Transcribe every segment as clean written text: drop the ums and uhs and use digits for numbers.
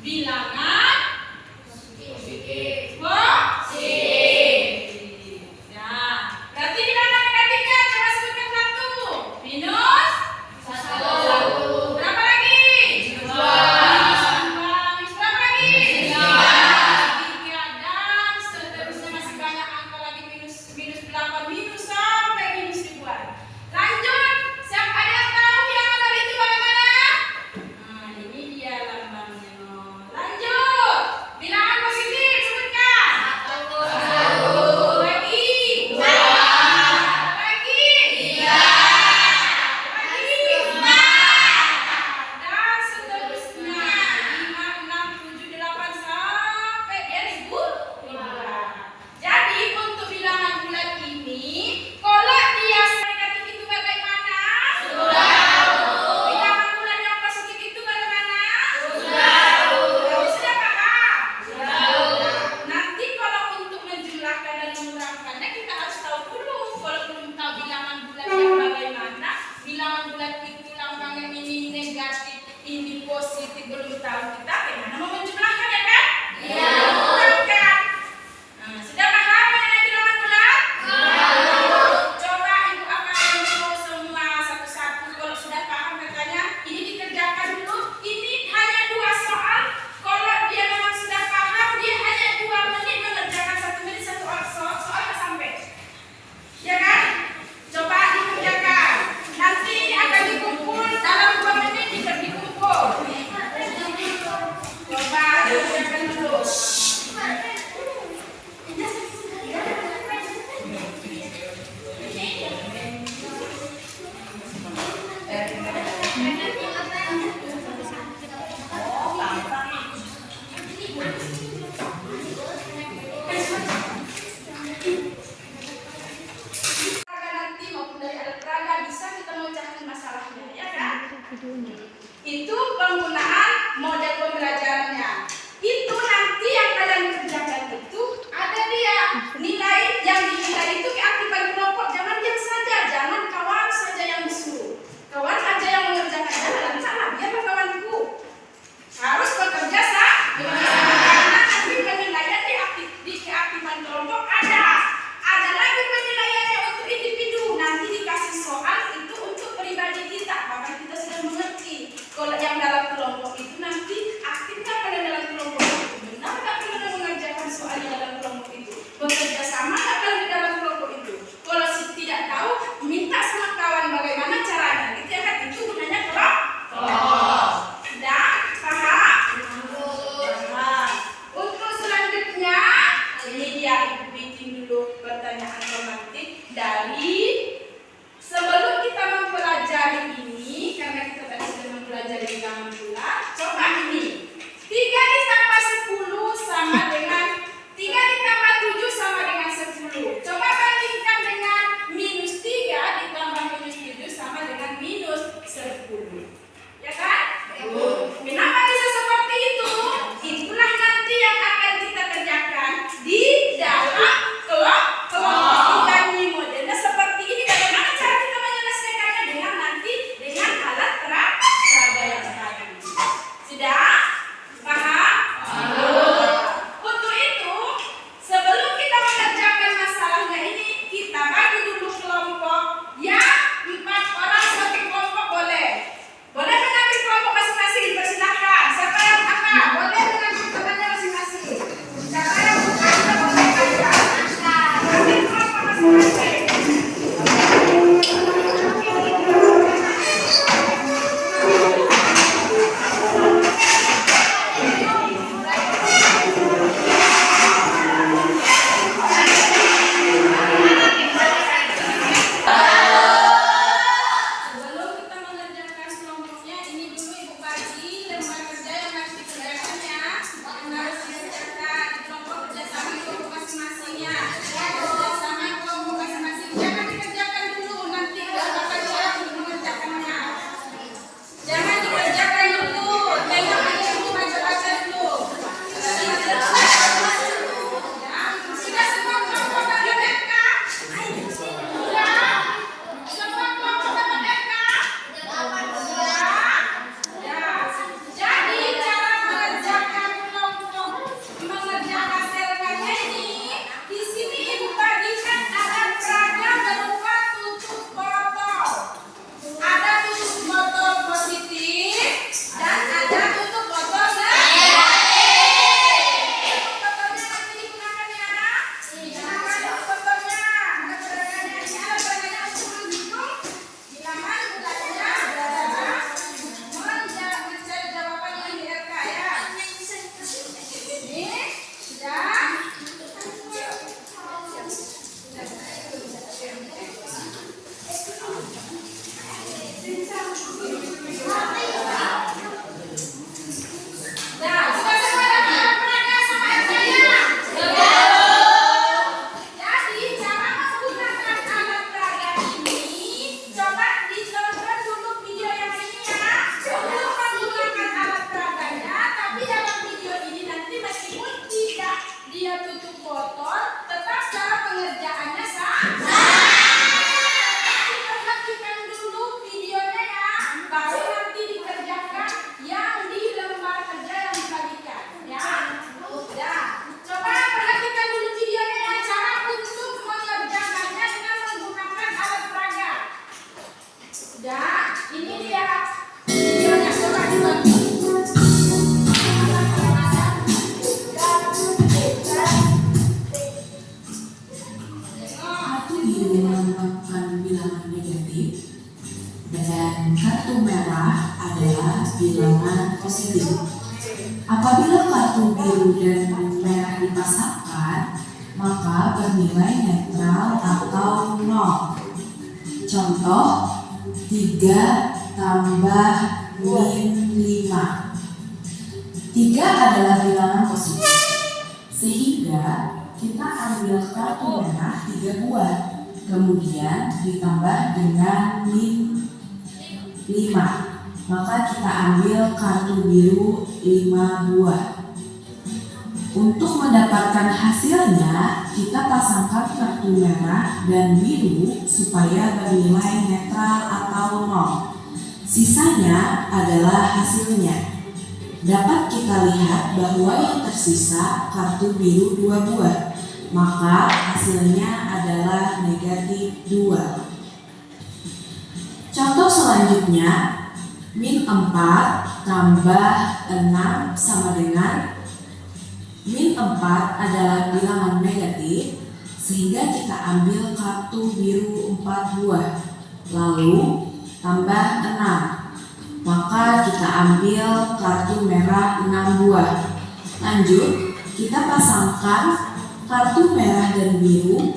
bilangan positif. Nah, berarti bilangan negatifnya coba sebutkan satu. Minus 1. berapa lagi? Minus berapa lagi? Tiga. Dan seterusnya masih banyak angka lagi minus 8 minus sampai minus ribuan. Lanjut, siapa ada yang tahu bilangan tadi itu bagaimana? Nah, ini dia lambangnya. Lanjut, bilangan positif sebutkan. 1 lagi. 2 lagi. 3 lagi. 4 dan seterusnya 5, 6, 7, 8 sampai dia ribuan. Jadi untuk bilangan bulat ini, kalau dia negatif itu bagaimana? Bilangan bulat yang positif itu bagaimana? Sudah paham? Nanti kalau untuk menjumlahkan dan mengurangkannya kita harus tahu dulu. Kalau belum tahu bilangan bulat yang bagaimana, bilangan bulat itu lambangnya ini negatif, ini positif, belum tahu kita bagaimana mau menjumlahkan, ya kan? Mengurangkan. Nah, sudah paham mengenai bilangan bulat? Coba ibu akan info semua satu-satu. Kalau sudah paham katanya, ini dikerjakan dulu. Ini hanya 2 soal. Kalau dia memang sudah paham, dia hanya 2 menit mengerjakan 1 menit satu soal sampai. Ya kan? Coba dikerjakan. Nanti ini akan dikumpul dalam 2 menit dikumpul. Coba dikerjakan dulu. Nanti maupun dari alat peraga bisa kita memecahkan masalahnya, ya kan? Itu penggunaan model pembelajarannya. Itu nanti yang kalian kerjakan itu ada dia nilai yang dinilai itu keaktifan kelompok. Jangan diam saja, jangan kawan saja yang disuruh. Kawan aja yang mengerjakan, jangan salah. Biarlah kawanku harus bekerja sama. Karena nanti penilaian di keaktifan kelompok ada lagi penilaiannya untuk individu. Nanti dikasih soal itu untuk pribadi kita, bahkan kita sudah mengerti. Kalau yang dalam kelompok itu nanti aktif nggak kalian dalam kelompok itu? Benar nggak kalian mengerjakan soal yang dalam kelompok itu? Bekerja sama nggak kalian di dalam kelompok itu? Kalau tidak tahu, minta sama kawan bagaimana caranya. Gitu ya kan? Itu gunanya kelompok. Dan paham? Untuk selanjutnya, ini dia ibu bikin dulu pertanyaan romantik dari sebelum kita mempelajari ini, karena kita tadi sudah mempelajari bilangan bulat. bilangan positif. Apabila kartu biru dan merah dipasangkan, maka bernilai netral atau 0. Contoh 3 tambah min 5. 3 adalah bilangan positif, sehingga kita ambil kartu merah 3 buah, kemudian ditambah dengan min 5. Maka kita ambil kartu biru 5 buah. Untuk mendapatkan hasilnya, kita pasangkan kartu merah dan biru supaya bernilai netral atau 0. Sisanya adalah hasilnya. Dapat kita lihat bahwa yang tersisa kartu biru 2 buah, maka hasilnya adalah negatif 2. Contoh selanjutnya, min 4 tambah 6 sama dengan min 4 adalah bilangan negatif, sehingga kita ambil kartu biru 4 buah, lalu tambah 6. Maka kita ambil kartu merah 6 buah. Lanjut, kita pasangkan kartu merah dan biru.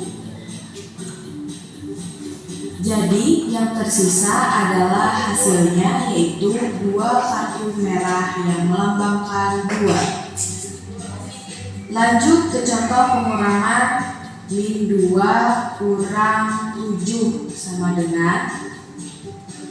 Jadi yang tersisa adalah hasilnya, yaitu 2 kartu merah yang melambangkan 2. Lanjut ke contoh pengurangan min 2 kurang 7 sama dengan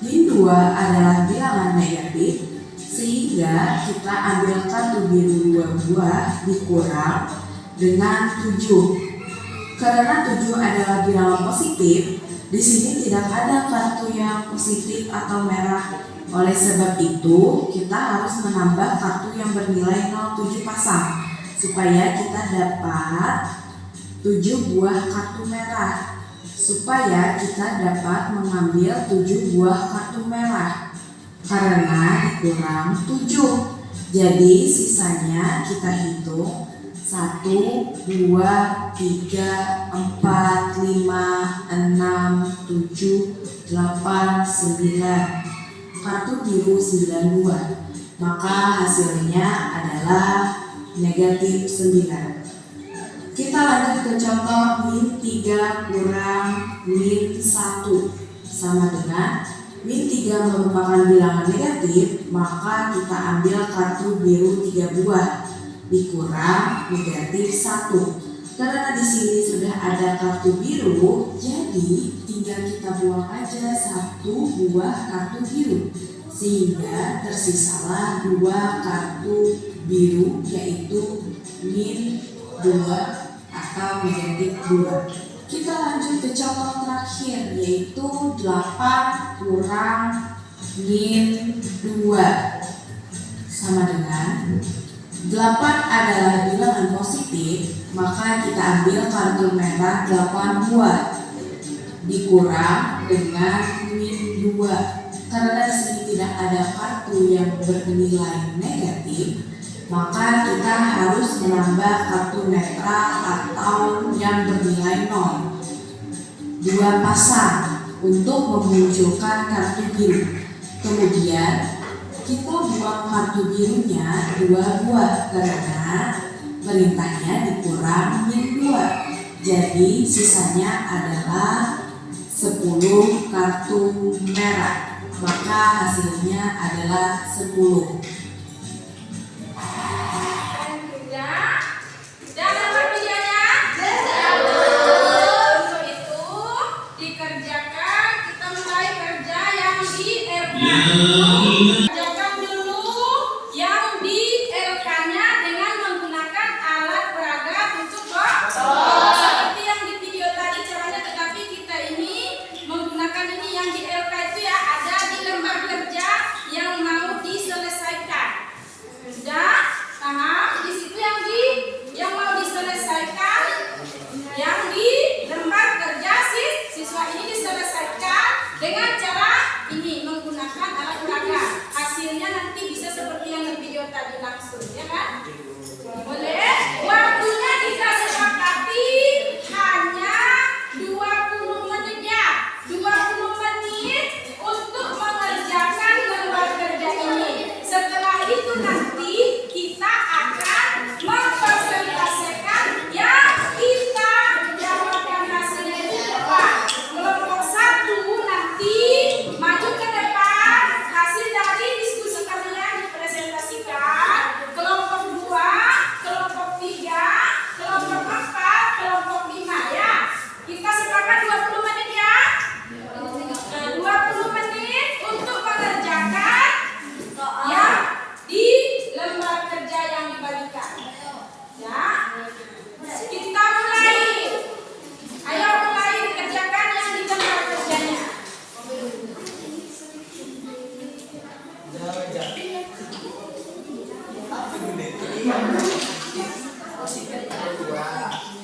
min 2 adalah bilangan negatif, sehingga kita ambil kartu biru 2 buah dikurang dengan 7. Karena 7 adalah bilangan positif, di sini tidak ada kartu yang positif atau merah. Oleh sebab itu, kita harus menambah kartu yang bernilai 07 pasang supaya kita dapat 7 buah kartu merah. Supaya kita dapat mengambil 7 buah kartu merah. Karena dikurang 7. Jadi sisanya kita hitung 1, 2, 3, 4, 5, 6, 7, 8, 9. Kartu biru 9 buah. Maka hasilnya adalah negatif 9. Kita lanjut ke contoh min 3 kurang min 1 sama dengan min 3 merupakan bilangan negatif, maka kita ambil kartu biru 3 buah dikurang negatif 1. Karena di sini sudah ada kartu biru, jadi tinggal kita buang aja 1 buah kartu biru, sehingga tersisalah 2 kartu biru, yaitu min 2 atau negatif 2. Kita lanjut ke contoh terakhir, yaitu 8 kurang min 2 sama dengan 8 adalah bilangan positif, maka kita ambil kartu merah 8 buah dikurang dengan min 2. Karena di sini tidak ada kartu yang bernilai negatif, maka kita harus menambah kartu netral atau yang bernilai 0. 2 pasang untuk memunculkan kartu biru. Kemudian kita buang kartu birunya 2 buah karena perintahnya dikurang min 2. Jadi sisanya adalah 10 kartu merah. Maka hasilnya adalah 10. Kerjakan dulu yang di LK-nya dengan menggunakan alat peraga untuk seperti yang di video tadi caranya, tetapi kita ini menggunakan ini yang di LK itu ya, ada di lembar kerja yang mau diselesaikan. Positif ada 2.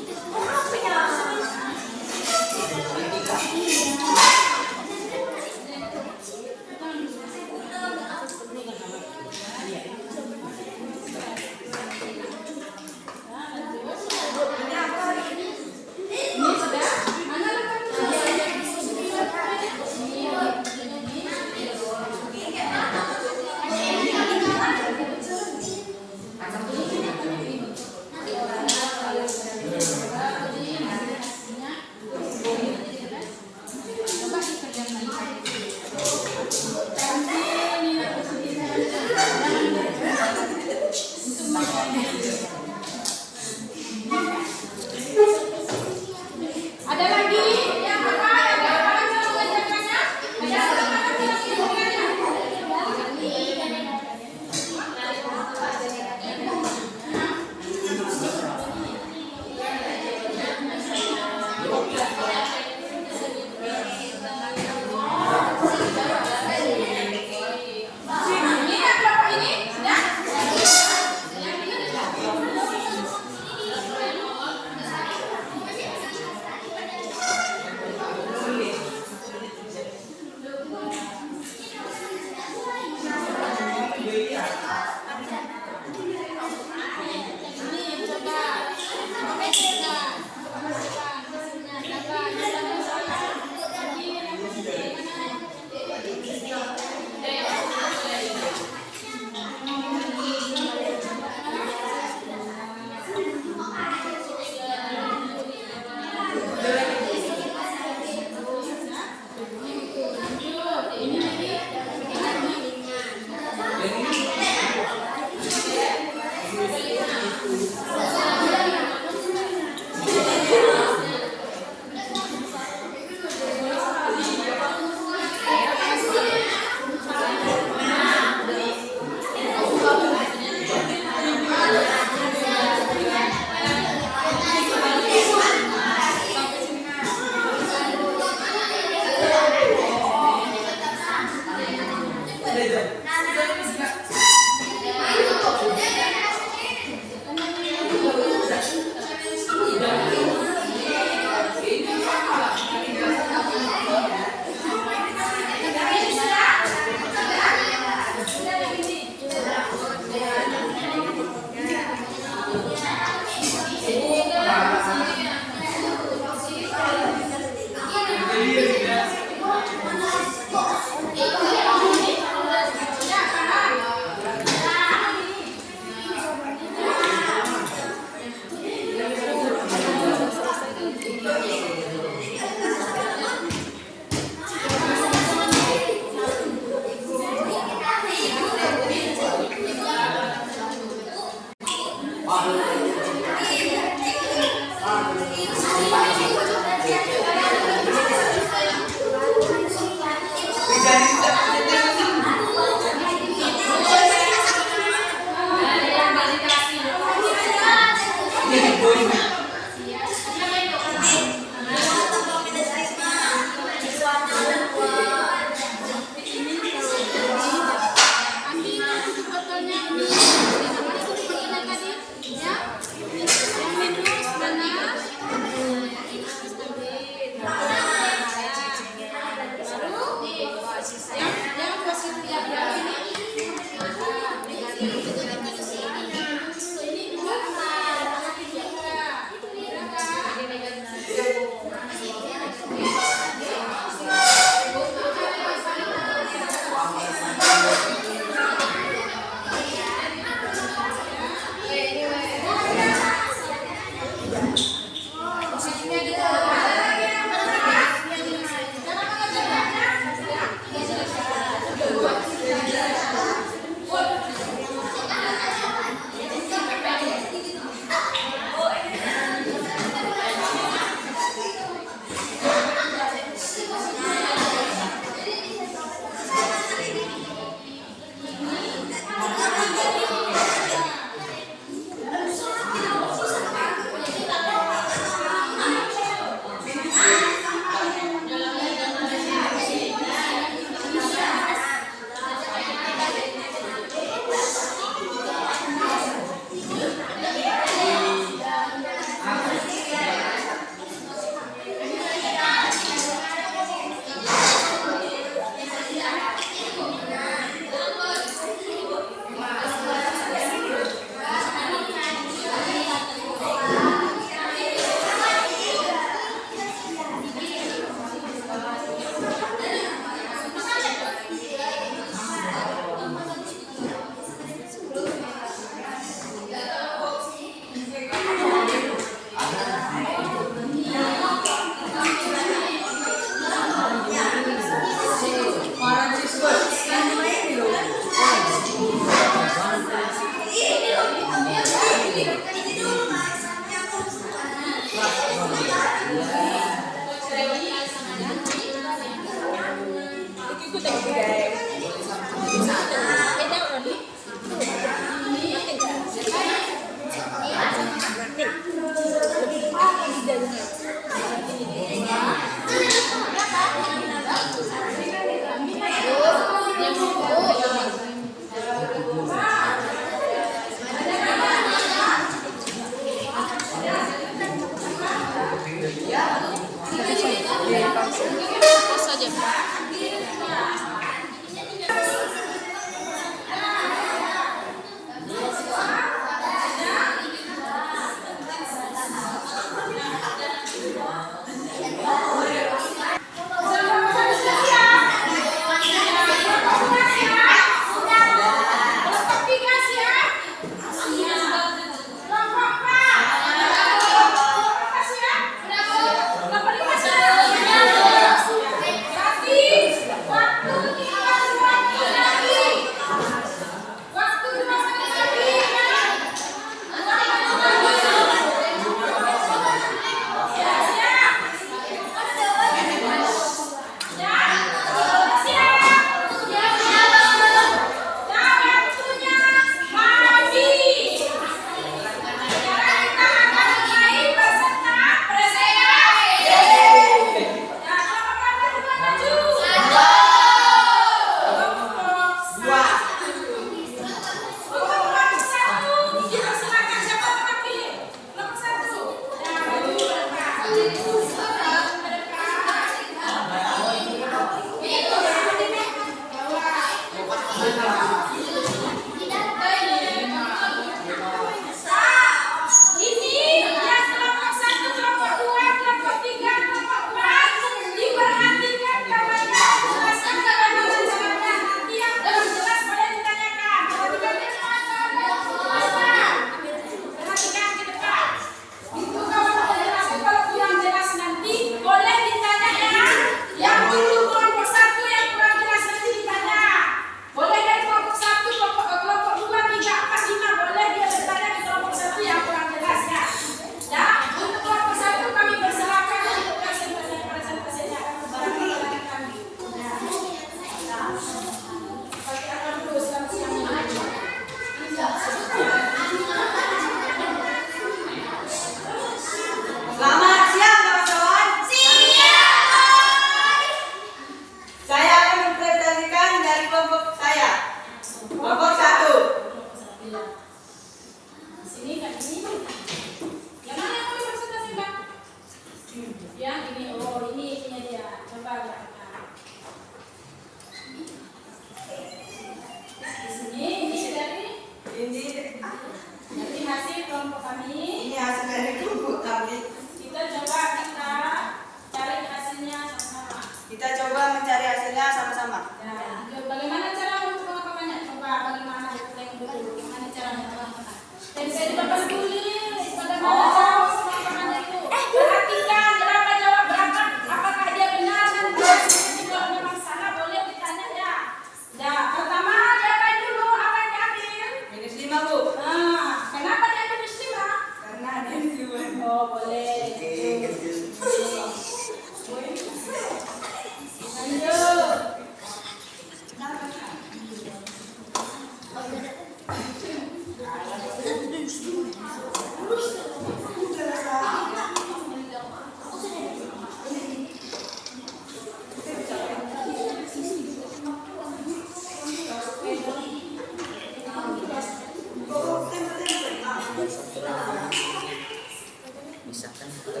Misalkan ketiga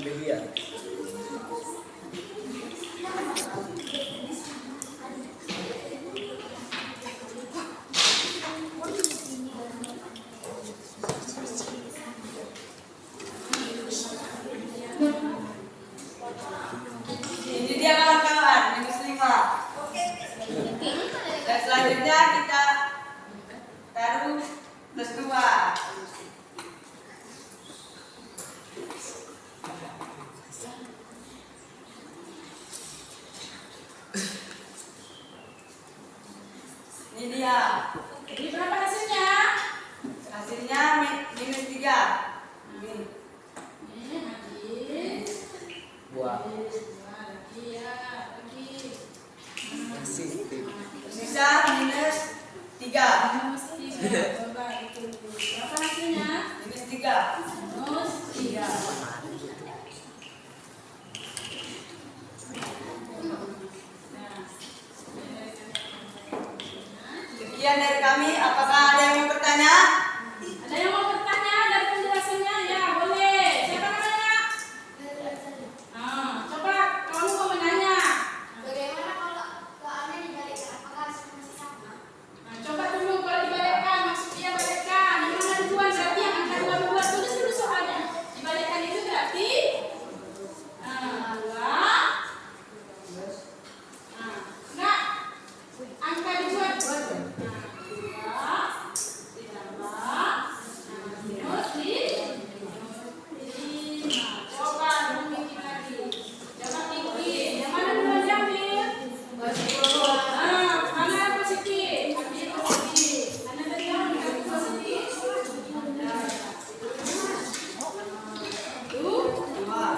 biliar. Ini dia kawan-kawan, minus 5. Dan selanjutnya kita taruh plus 2. Positif. Sisa minus 3. Minus 3. Coba itu. Berapa hasilnya? Minus 3. Minus 3. Sekian dari kami. Apakah ada yang mau bertanya? Ada yang mau bertanya dari penjelasannya? Ya, boleh. Siapa namanya? Coba kamu mau menanya. Bagaimana kalau doanya dibalikkan? Apakah masih sama? Coba dulu kalau dibalikkan, maksudnya balikkan. Yang mana duluan berarti yang angka 2 duluan. Tulis dulu soalnya. Dibalikkan itu berarti 2. Enggak. Angka 2. 2 ditambah minus 5. Coba bikin lagi. Coba bikin. Yang mana duluan diambil? Mana positif? Ambil positif. Mana tadi yang ambil positif? Tuh.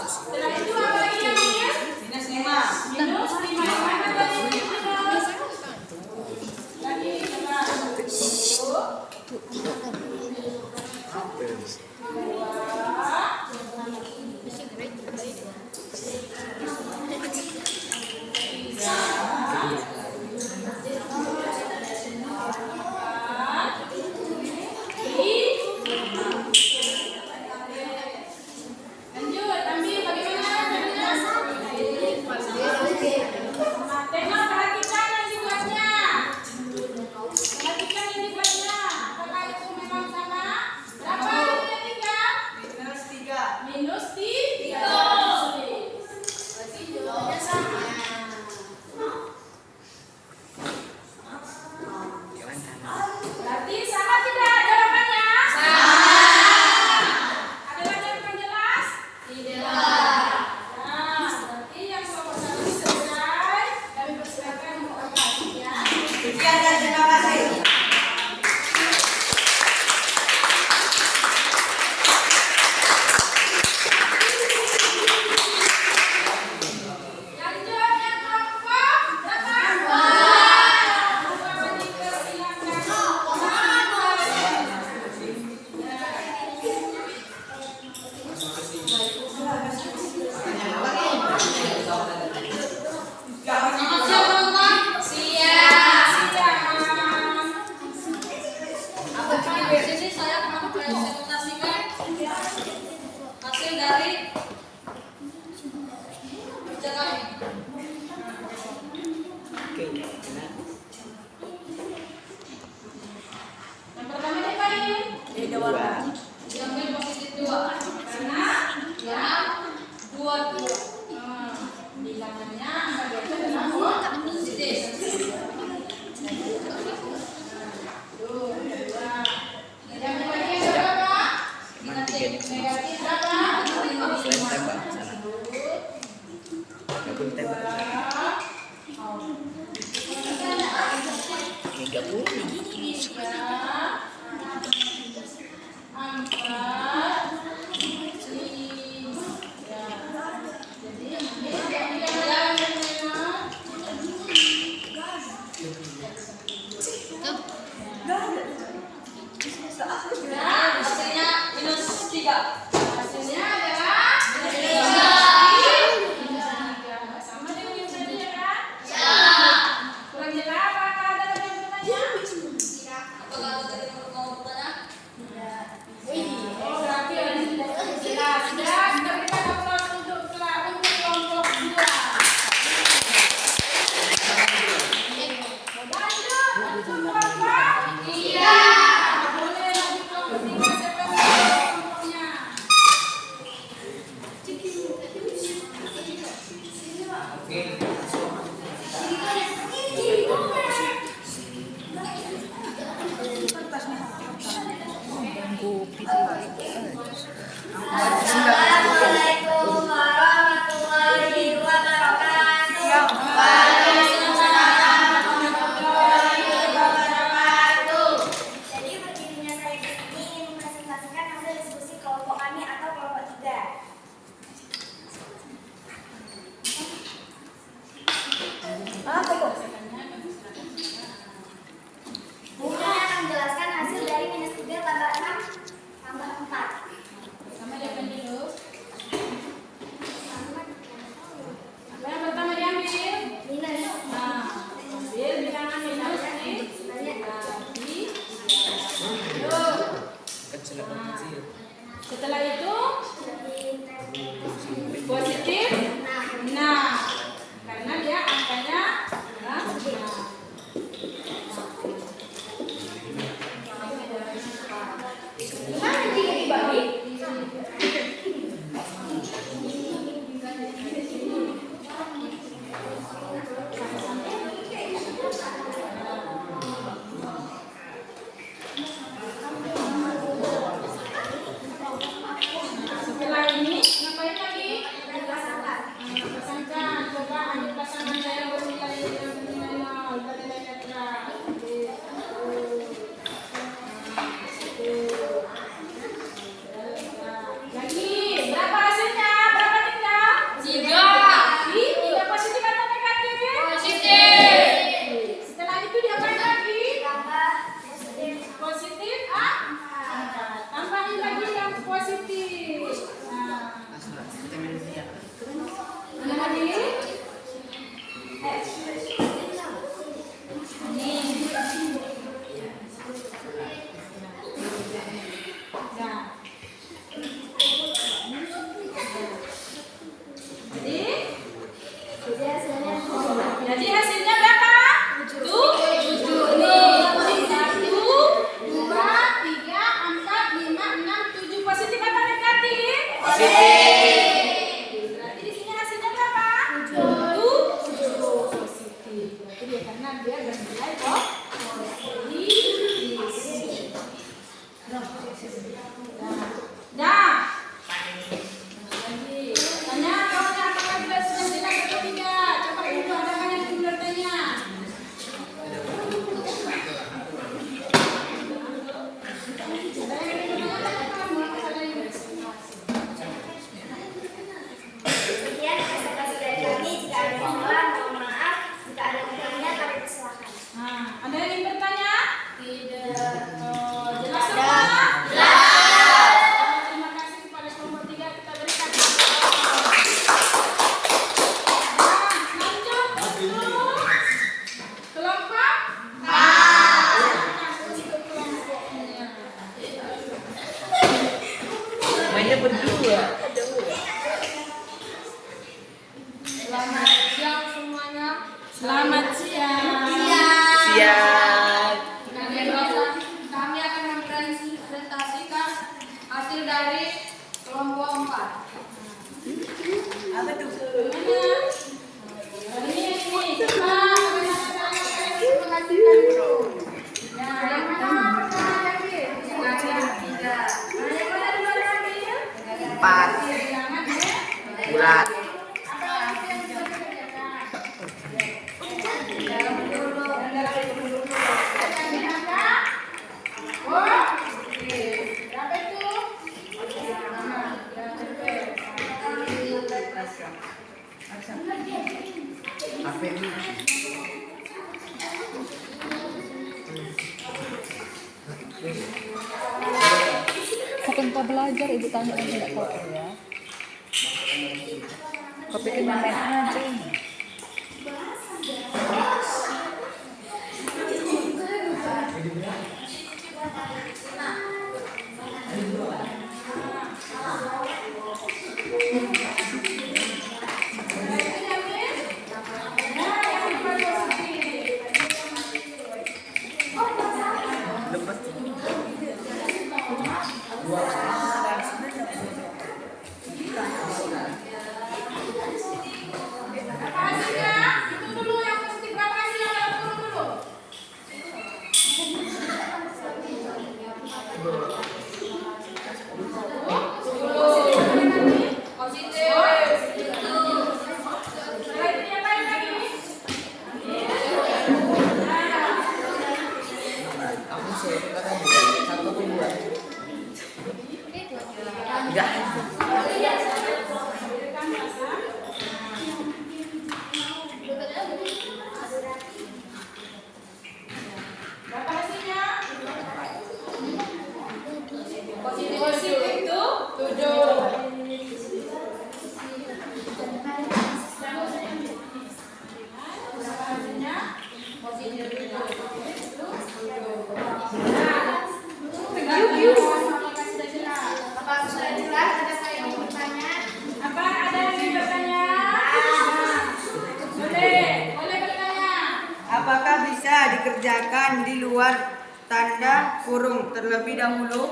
Setelah itu apa lagi yang ambil? Minus 5. Minus 5. Yang mana tadi minus? Lagi coba. 2, 3, 4, 5. Lanjut, ambil bagaimana? Tengok, perhatikan yang dibuatnya. Perhatikan yang dibuatnya. Apakah itu memang sama? Berapa hasilnya 3? Minus 3. Minus 3. Berarti jawabannya sama. Berarti sama tidak jawabannya? Ada lagi yang kurang jelas? Berarti yang kelompok 1 selesai. Kami persilakan untuk berkasi ya. Sekian dan terima kasih. Yang jawabnya kelompok berapa? 2 banding kebilangan. Apakah di sini saya akan mempresentasikan hasil dari kerja kami? Oke. Nah, Yang pertama diapain? Diambil positif 2 Karena yang 2 bilangannya angka 2 adalah positif. Tuh, 2. Yang bagian berapa? Negatif. Negatif berapa? selain tembak sana. Gabung tembak. 30. 4, 5. Berarti di sini hasilnya berapa? 7. Positif. Berarti dia karena dia bernilai positif. Dah. Lagi. Tanya jawabnya apakah dia sudah tidak atau tidak? Coba dulu ada banyak yang bertanya. Sekian presentasi dari kami. Jika ada yang salah, mohon maaf. Jika ada kurangnya, kami persilakan. Nah, ada yang ingin bertanya? Tidak. Jelas semua? Jelas. Terima kasih kepada kelompok 3 kita berikan. Lanjut untuk kelompok untuk kelompoknya. Mainnya berdua. Selamat siang semuanya. Selamat siang. Siap. Kami akan mempresentasikan hasil dari kelompok 4. Apa tuh? Ini coba bagaimana memperhatikan dulu. Ya, yang pertama lagi. Yang ketiga. Nah, yang mana dulu lagi? 4. Jangan ya. Bulat. Apa lagi yang bisa dikerjakan? Dalam dulu. Oh, berapa itu? Apa ini? Kapan kau belajar, ibu tanya aja tidak kau ya. Kau pikir main aja. Apa hasilnya? Hitung dulu yang positif berapa hasilnya, kalau turun dulu. Positif. Setelah itu diapain lagi? Aku sih kata 1 ke 2. Enggak. Berapa hasilnya? Positif itu 7. Berapa hasilnya? Positif itu 7. Apa sudah jelas? Ada yang ingin bertanya? Apa ada yang ingin bertanya? Boleh bertanya. Apakah bisa dikerjakan di luar tanda kurung terlebih dahulu?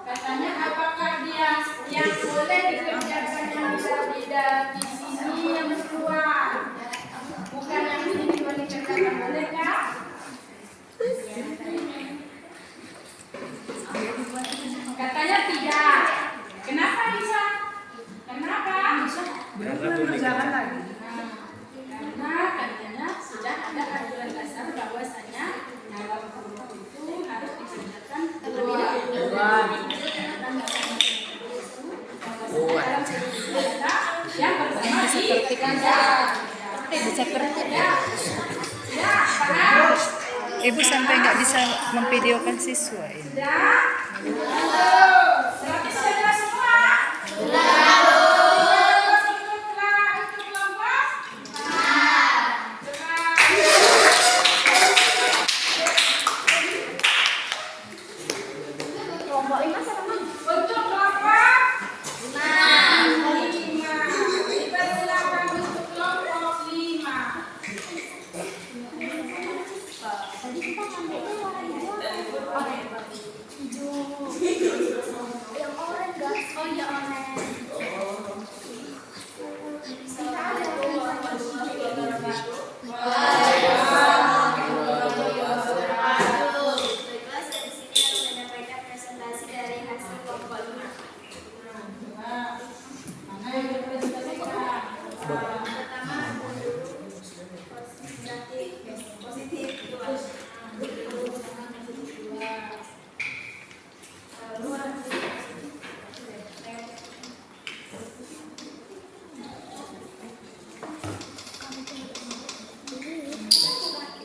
Katanya apakah dia yang boleh dikerjakan yang bisa di sini yang keluar, bukan yang ini boleh dikerjakan, boleh kah? Katanya tidak. Kenapa bisa? Kenapa? Belum mengerjakan lagi. Karena katanya sudah ada aturan dasar bahwasanya dalam kelompok itu harus dikerjakan terlebih dahulu. Yang pertama Seperti kan bisa kerja. ya, paham? Ibu sampai nggak bisa memvideokan siswa ini. Berarti sudah jelas semua? Kelompok 5 sama Mama. Untuk kelompok 5. Dipersilakan untuk kelompok 5. Tadi kita ngambil itu warna hijau. Hijau. media online. Baiklah, saya di sini akan menyampaikan presentasi dari hasil kelompok 5. Pertama, positif 2.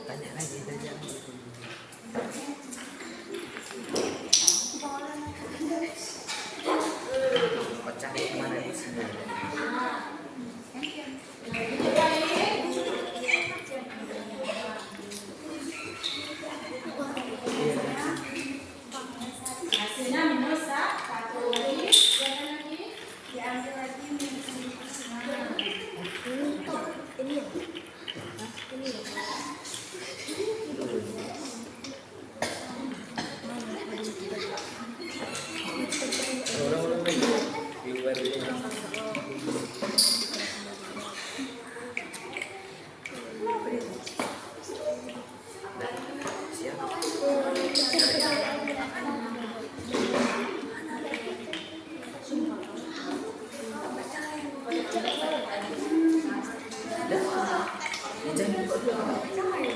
Tanya lagi saja. Pecah kemarin di sini. Hasilnya minus 1. Lagi. Diambil lagi minus 5. Orang-orang lagi di luar ini. Siap.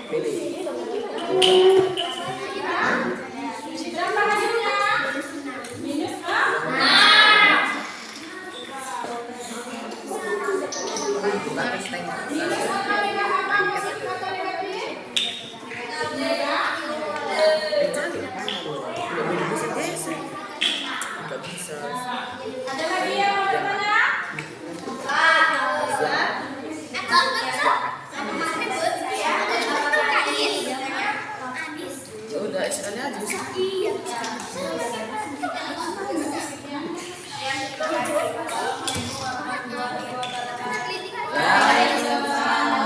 Pilih. Berapa hasilnya? Minus 6. Batas tengah. Minus apa positif atau negatif? Nggak bisa. Ada lagi yang mau bertanya? Ya udah sekali aja. Waalaikumsalam.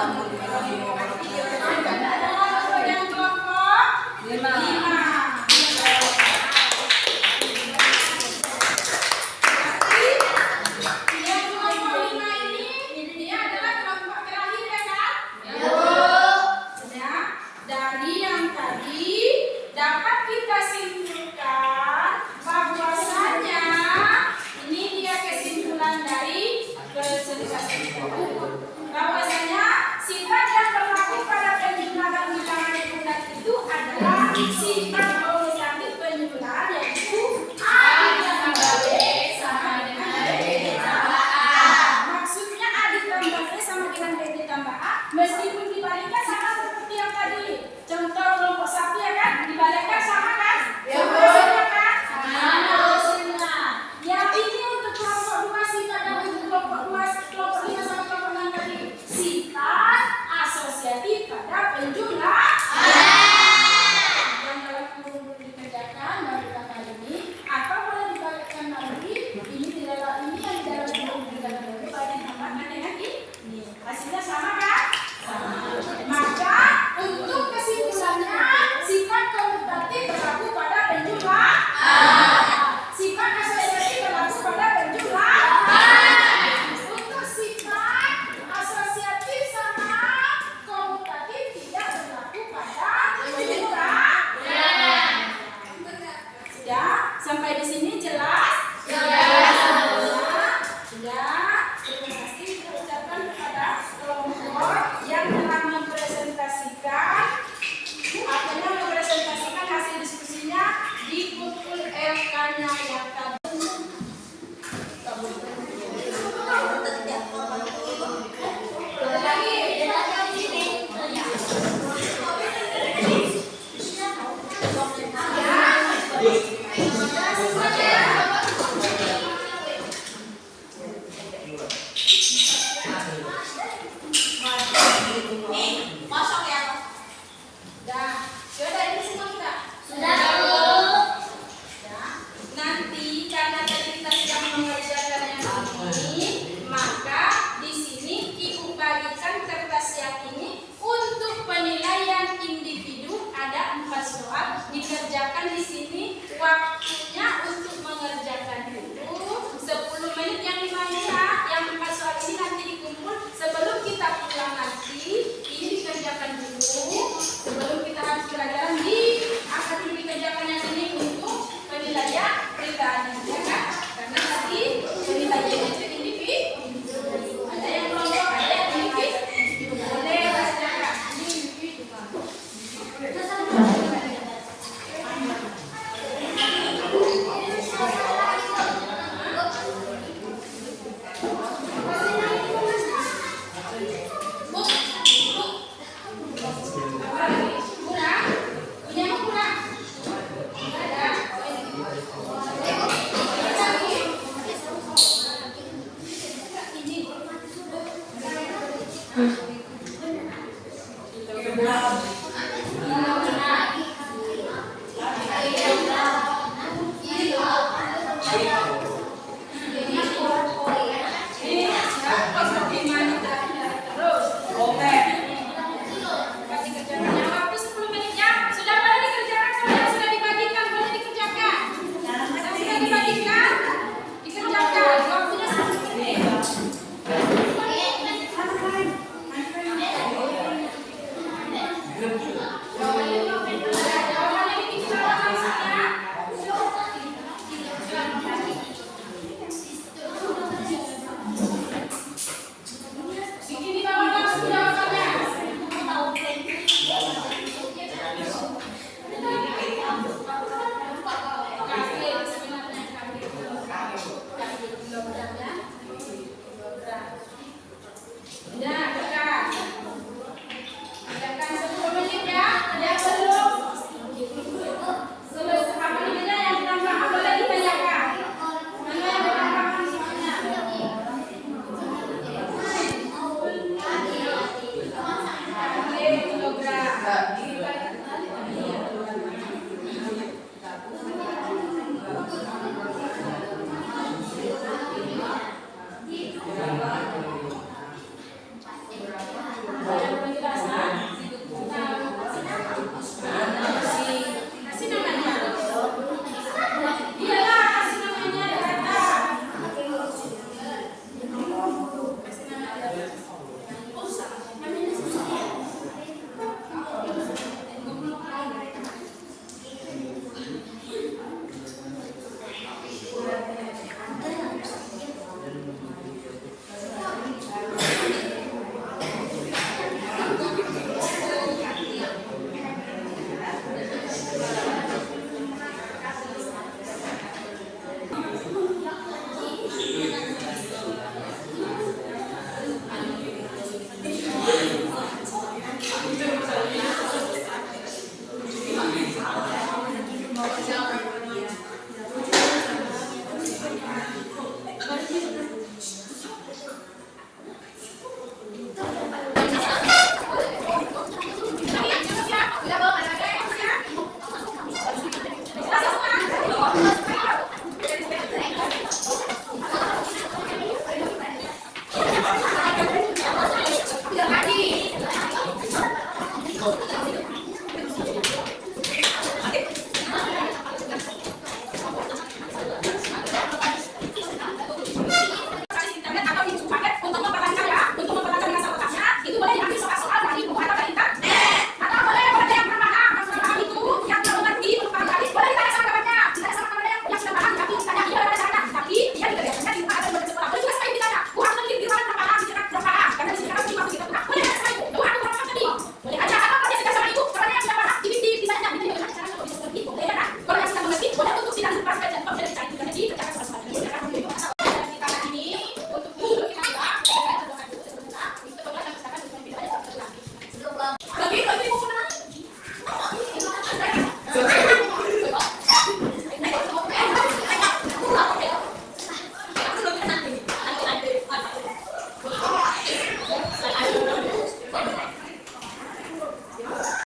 Terus